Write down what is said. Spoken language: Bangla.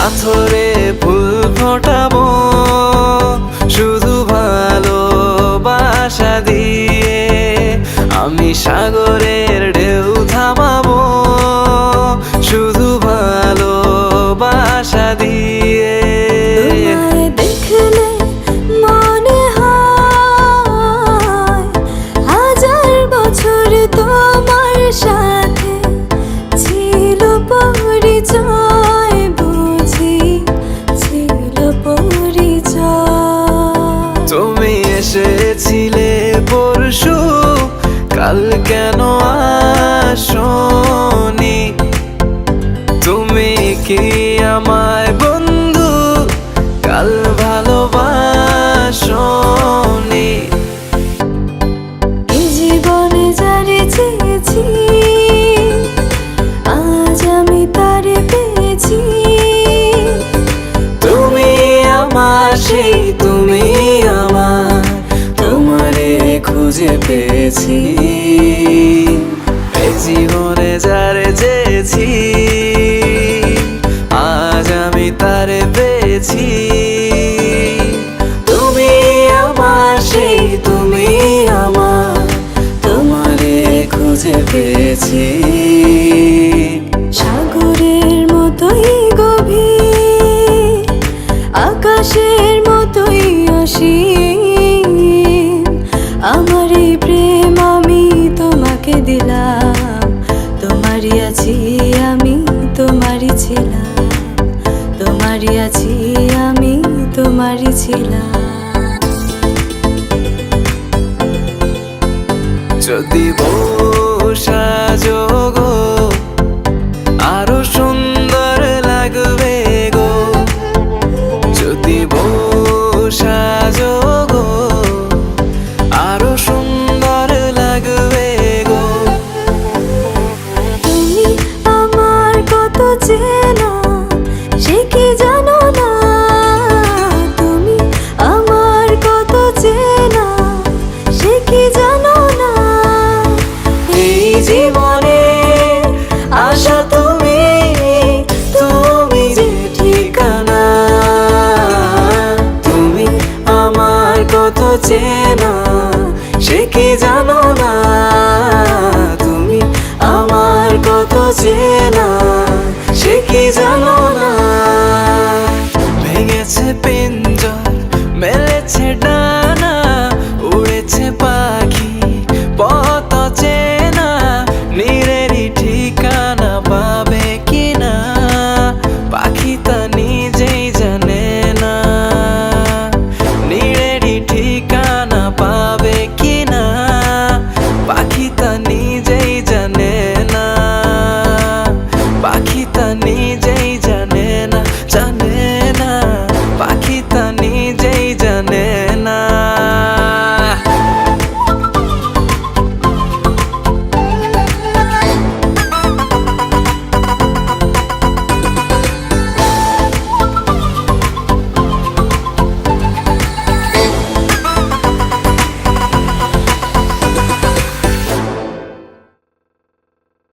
পাথরে ফুল ফোটাবো শুধু ভালোবাসা দিয়ে, আমি সাগরের ঢেউ থামাবো শুধু ভালোবাসা দিয়ে। তোমায় দেখলে মনে হয় হাজার বছর তোমার সাথে ছিল পরিচয়, বুঝি ছিল পরিচয়। তুমি এসেছিলে পরশু, কাল কেন আসোনি? তুমি কি আমায় বন্ধু কাল ভালোবাসোনি? এই জীবনে যারে চেয়েছি আজ আমি তারে পেয়েছি। তুমি আমার সেই তুমি আমার, তোমারে খুঁজে পেয়েছি। এই জীবনে যারে চেয়েছি আজ আমি তারে পেয়েছি। তুমি আমার সেই তুমি আমার, তোমারে খুঁজে পেয়েছি। সাগরের মতোই গভীর, আকাশের মতোই অসীম, আমার এই প্রেম আমি তোমাকে দিলাম। তোমারই আছি আমি, তোমারই ছিলাম, তোমারই আছি আমি, তোমারই ছিলাম। যদি বসা যোগো আরো সুন্দর লাগবে গো, যদি বসা যোগো আরো সুন্দর লাগবে গো। তুমি আমার কত চেনা সে কি জানো না, তুমি আমার কত চেনা সে কি জানো না। এই জীবনে আশা তুমি, তুমি যে ঠিকানা, তুমি আমার কত চেনা সে কি জানো না, তুমি আমার কত চেনা সে কি জানো না। ভেঙেছে পিঞ্জর মেলেছে ডানা, উড়েছে পাখি পথ চেনা, নীড়েরই ঠিকানা পাবে কিনা পাখি তা নিজেই জানে না। নীড়েরই ঠিকানা পাবে কিনা পাখি তা